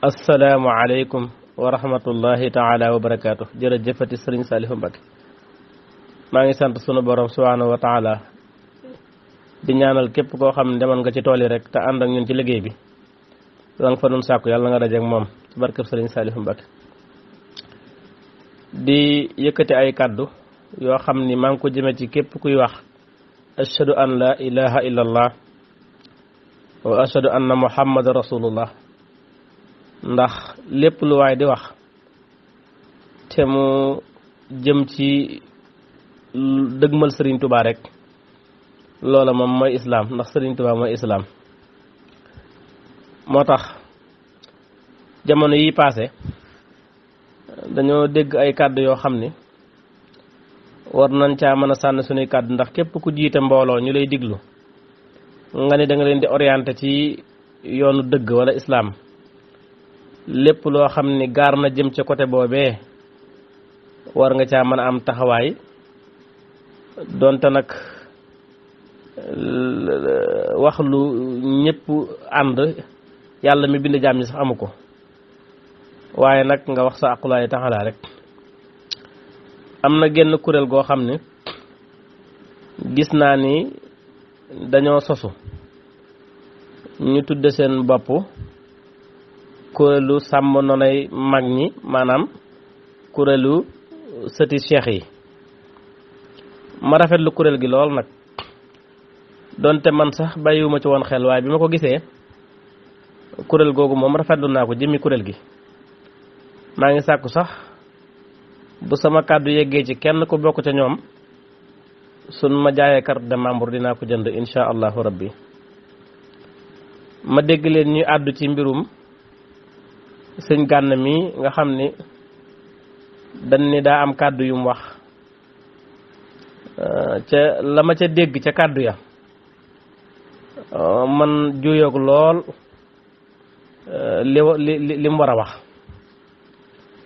assalaamu aleykum wa rahmatullahi taala wa barakaatu. jërëjëfati sëriñ Saalihu Mbakke maa ngi sant sunu borom subhaanahu wa taala di ñaanal képp koo xam ne demoon nga ci tool yi rek te ànd ak ñun ci liggéey bi danga fa doon sàkku yàlla nga dajeek moom ci barkeb sëriñ Saalihu Mbakke di yëkkati ay kàddu yoo xam ni maa ngi ko jëme ci képp kuy wax ashhadu an la ilaha illa allah wa ashhadu anna muhammad rasulullah ndax lépp lu waay di wax te mu jëm ci dëgmal Serigne Touba rek loola moom mooy islaam ndax Serigne Touba mooy islaam moo tax jamono yi paase dañoo dégg ay kàddu yoo xam ni war nañ caa mën a sànni suñuy kàddu ndax képp ku jiite mbooloo ñu lay diglu nga ni da nga leen di orienté ci yoonu dëgg wala islaam lépp loo xam ni gaar na jëm ca côté boobee war nga caa mën a am taxawaay donte nag wax lu ñëpp ànd yàlla mi bind jaam ñi sax amu ko waaye nag nga wax sa aqulaay taxalaa rek am na genn kuréel goo xam ne gis naa ni dañoo sosu ñu tudde seen bopp kuréelu sàmm nonay mag ñi maanaam kuréelu sëti cheikh yi ma rafetlu kuréel gi lool nag donte man sax bàyyiwuma ci woon xel waaye bi ma ko gisee kuréel googu moom rafetlu naa ko jëmmi kuréel gi maa ngi sàkku sax bu sama kàddu yeggee ci kenn ku bokk ca ñoom sun ma jaayee carte de membre dinaa ko jënd insha allahu rabbi ma dégg leen ñuy àddu ci mbirum sëñ Gànna mi nga xam ni dañ ni daa am kàddu yum wax ca la ma ca dégg ca kàddu ya man juyoog lool li mu war a wax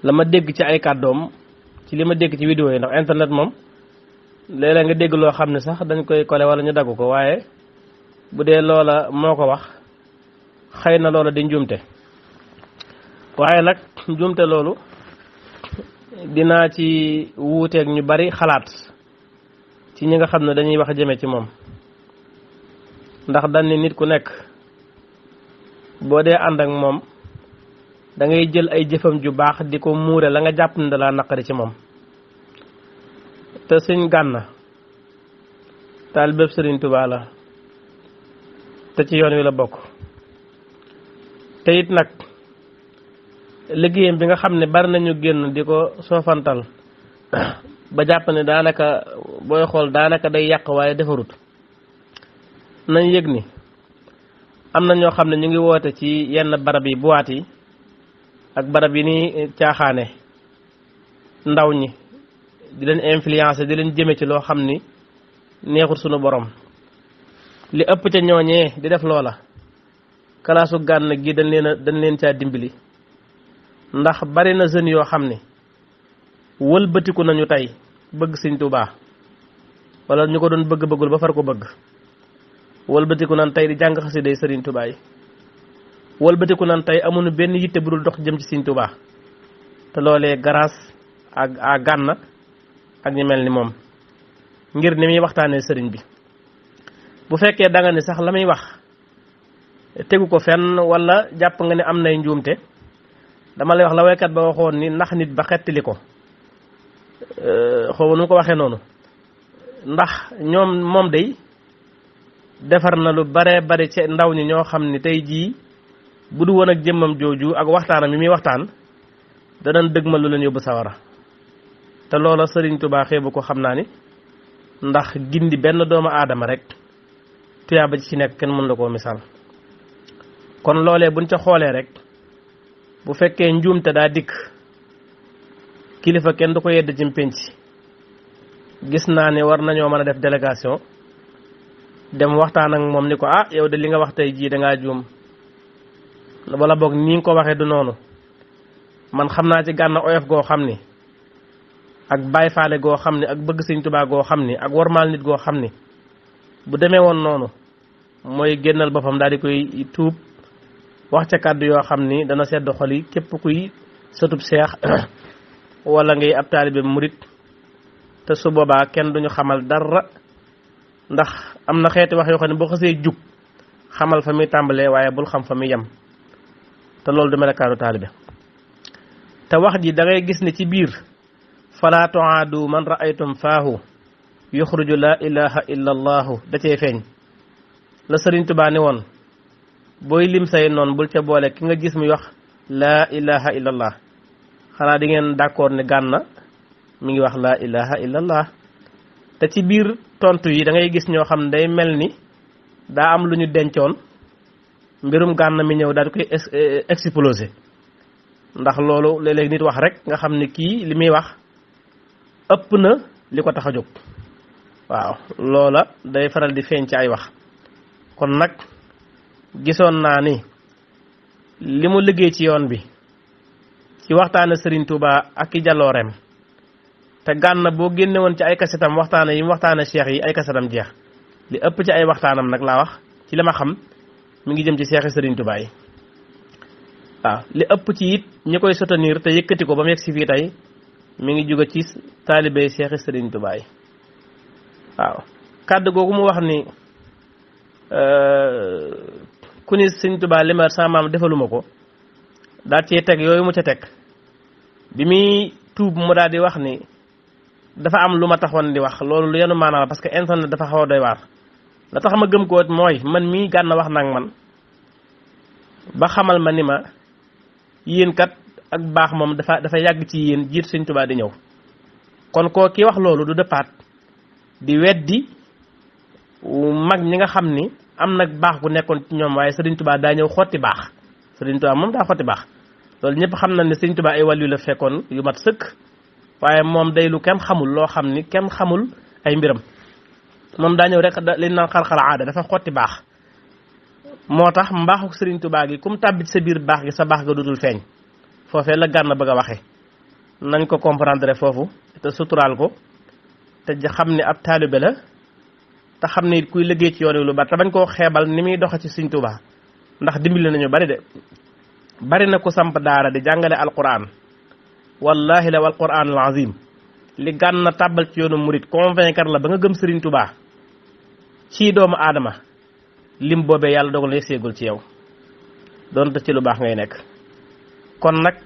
la ma dégg ci ay kàddoom ci li ma dégg ci vidéo yi ndax internet moom léeg-léeg nga dégg loo xam ne sax dañ koy kole wala ñu dagg ko waaye bu dee loola moo ko wax xëy na loola di njuumte waaye nag njuumte loolu dinaa ci wuuteeg ñu bari xalaat ci ñi nga xam ne dañuy wax jëme ci moom ndax dañ ni nit ku nekk boo dee ànd ak moom da ngay jël ay jëfam ju baax di ko muure la nga jàpp ne dalaa naqari ci moom te sëñ Gànna taalibeeb Sëriñ Tuubaa la te ci yoon wi la bokk te it nag liggéeyam bi nga xam ne bari nañu génn di ko soofantal ba jàpp ne daanaka booy xool daanaka day yàq waaye defarut nañ yëg ni am na ñoo xam ne ñu ngi woote ci yenn barab yi buwaat yi ak barab yi ni caaxaane ndaw ñi di leen influencer di leen jëme ci loo xam ni neexut sunu borom li ëpp ca ñooñee di def loola kalaasu Gànna gi dañ leen caa dimbali ndax bari na jeunes yoo xam ne wëlbatiku nañu tey bëgg Sëñ Tuubaa wala ñu ko doon bëgg-bëggul ba far ko bëgg wëlbatiku nan tey di jàng xasida Sëriñ Tuubaa yi wëlbatiku nan tey amuñu benn yitte bu dul dox jëm ci Sëñ Tuubaa te loolee grâce ak Gànna ak ñu mel ni moom ngir ni muy waxtaanee sëriñ bi bu fekkee da nga ni sax la muy wax tegu ko fenn wala jàpp nga ne am nay njuumte dama lay wax la waykat ba waxoon ni ndax nit ba xettali ko xaw ma nu ko waxee noonu ndax moom day defar na lu bare bari ci ndaw ñi ñoo xam ni tey jii bu du woon ak jëmmam jooju ak waxtaanam yi muy waxtaan danañ dëgmal lu leen yóbbu sawara te loola Sëriñ Tuubaa xeebu ko xam naa ni ndax gindi benn doomu aadama rek tuyaaba ci nekk kenn mën la koo misaal kon loolee buñ ca xoolee rek bu fekkee njuumte daa dikk kilifa kenn du ko yedd ci pénc gis naa ne war nañoo mën a def délégation dem waxtaan ak moom ni ko yow de li nga wax tey jii dangaa juum wala boog ni nga ko waxee du noonu man xam naa ci Gànna oyof goo xam ni ak baay faale goo xam ni ak bëgg Sëñ Tuubaa goo xam ni ak warmaal nit goo xam ni bu demee woon noonu mooy génnal boppam daal di koy tuub wax ca kàddu yoo xam ni dana sedd xol yi képp kuy sëtub seex wala ngay ab taalibe murit te su boobaa kenn duñu xamal dara ndax am na xeeti wax yoo xam ne boo xasee jug xamal fa muy tàmbalee waaye bul xam fa muy yem te loolu du melakaanu taalibe te wax ji da ngay gis ne ci biir fala tuaadu man raaytum faahu yuxruju la ilaha illa allahu da cee feeñ la Sëriñ Tuubaa ne woon booy lim say noon bul ca boole ki nga gis muy wax laa ilaha illa allah xanaa di ngeen d'accord ne Gana mi ngi wax laa ilaha illa allah te ci biir tontu yi da ngay gis ñoo xam ne day mel ni daa am lu ñu dencoon mbirum Gana mi ñëw daal di koy explosé ndax loolu léeg-léeg nit wax rek nga xam ne kii li muy wax ëpp na li ko tax a jóg waaw loola day faral di feeñ ci ay wax kon nag gisoon naa ni li mu liggéey ci yoon bi ci waxtaane Serigne Touba ak i jalooreem te Gana boo génne woon ci ay kasetam waxtaane yi mu waxtaane cheikh yi ay kasetam jeex li ëpp ci ay waxtaanam nag laa wax ci li ma xam mi ngi jëm ci cheikh Serigne Touba yi waaw li ëpp ci it ñi koy soutenir te yëkkati ko ba mu yegg si fii tey mi ngi jóge ci taalibe cheikh Serigne Touba yi waaw kàddu googu mu wax ni ku ni Serigne Touba li ma sama maam defaluma ko daal cee teg yooyu mu ca teg bi muy tuub mu daal di wax ni dafa am lu ma taxoon di wax loolu lu yenu maanaam parce que internet dafa xaw a doy waar la tax ma gëm ko mooy man mii Gana wax nag man ba xamal ma ni ma yéen kat ak baax moom dafa yàgg ci yéen jiit Serigne Touba di ñëw kon koo ki wax loolu du dëppaat di weddi mag ñi nga xam ni am nag baax gu nekkoon ci ñoom waaye Serigne Touba daa ñëw xotti baax Serigne Touba moom daa xotti baax loolu ñëpp xam na ne Serigne Touba ay wàllu la fekkoon yu mat sëkk waaye moom day lu kenn xamul loo xam ni kenn xamul ay mbiram moom daa ñëw rek li naan xar-xar aada dafa xotti baax moo tax mbaaxu Serigne Touba gi kum tàbbi ci sa biir baax gi sa baax ga dudul feeñ foofee la Gana bëgg a waxe nañ ko comprendre foofu te suturaal ko te xam ne ab taalibe la te xam ne kuy liggéey ci yoon wi lu bari te bañ koo xeebal ni muy doxe ci Serigne Touba ndax dimbali nañu bari de bari na ku samp daara di jàngale alquran wallahi la wal quran al azim li Gana tàbbal ci yoonu murit convaincre la ba nga gëm Serigne Touba ci doomu aadama lim boobee yàlla dogal na seegul ci yow doonte ci lu baax ngay nekk kon nag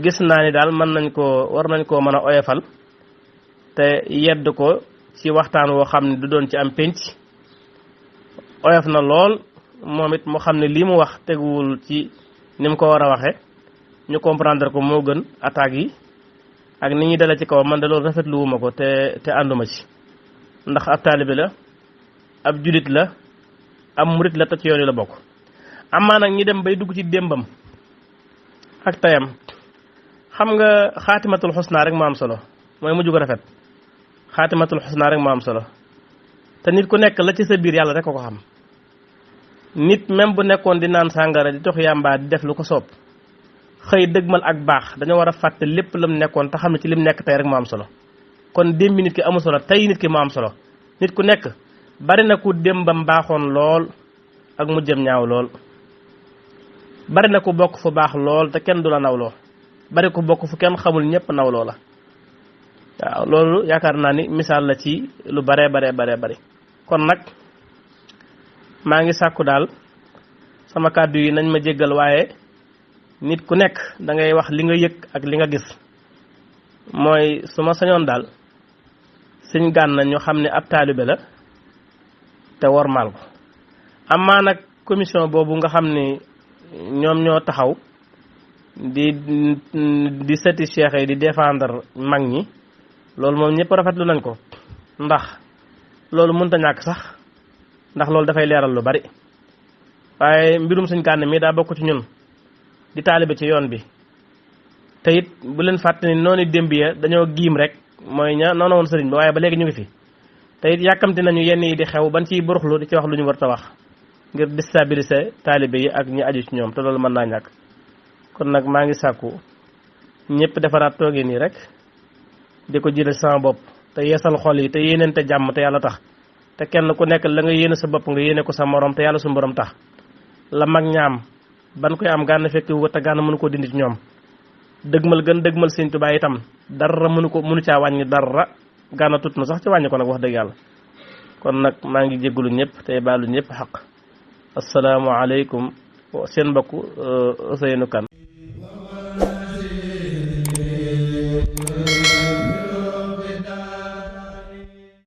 gis naa ni daal war nañ koo mën a oyofal te yedd ko ci waxtaan woo xam ne du doon ci am pénc oyof na lool moom it mu xam ne lii mu wax teguwul ci ni mu ko war a waxe ñu comprendre ko moo gën attaques yi ak ni ñuy dala ci kaw man de loolu rafetluwuma ko te ànduma ci ndax ab taalibe la ab julit la ab murit la te ci yoon yi la bokk amaa nag ñi dem bay dugg ci démbam ak tayam xam nga xaatimatul xusna rek moo am solo mooy mujj ko rafet xaatimatul xusna rek moo am solo te nit ku nekk la ci sa biir yàlla rek ko xam nit même bu nekkoon di naan sàngara di tox yàmbaa di def lu ko soob xëy dëgmal ak baax dañoo war a fàtte lépp lam nekkoon te xam ne ci lim nekk tey rek moo am solo kon démbi nit ki amul solo tey nit ki moo am solo nit ku nekk bari na ku démbam baaxoon lool ak mujjam ñaaw lool bari na ku bokk fu baax lool te kenn du la nawloo bari ku bokk fu kenn xamul ñëpp nawloo la waaw loolu yaakaar naa ni misaal la ci lu bare bari kon nag maa ngi sàkku daal sama kàddu yi nañ ma jéggal waaye nit ku nekk da ngay wax li nga yëg ak li nga gis mooy su ma sañoon daal Sëñ Gana ñu xam ne ab taalibe la te wormaal ko amaa nag commission boobu nga xam ni ñoom ñoo taxaw di seti cheikh yi di défendre mag ñi loolu moom ñëpp rafetlu nañ ko ndax loolu mënta ñàkk sax ndax loolu dafay leeral lu bari waaye mbirum Sëñ Gana mi daa bokk ci ñun di taalibe ci yoon bi te it bu leen fàtte ni noonu démb ya dañoo giim rek mooy ña noonu woon sëriñ bi waaye ba léegi ñu ngi fi te it yàkkamti nañu yenn yi di xew ban ciy buruxlu di ci wax lu ñu war ta wax ngir déstabiliser taalibe yi ak ñi aju ci ñoom te loolu mën naa ñàkk kon nag maa ngi sàkku ñëpp defaraat toogee nii rek di ko jëlee sama bopp te yeesal xol yi te yéeneente jàmm te yàlla tax te kenn ku nekk la nga yéene sa bopp nga yéene ko sa morom te yàlla su borom tax la mag ñaam ban koy am gànn fekk wu te gànn mënu koo dindi ci ñoom dëgmal gën dëgmal Sëñ Tuubaa itam dara mënu caa wàññi dara gànn tut na sax ci wàññi ko nag wax dëgg yàlla kon nag maa ngi jégalu ñëpp tey baalu ñëpp xaq assalaamu aleykum seen mbokk Ousseynou Kane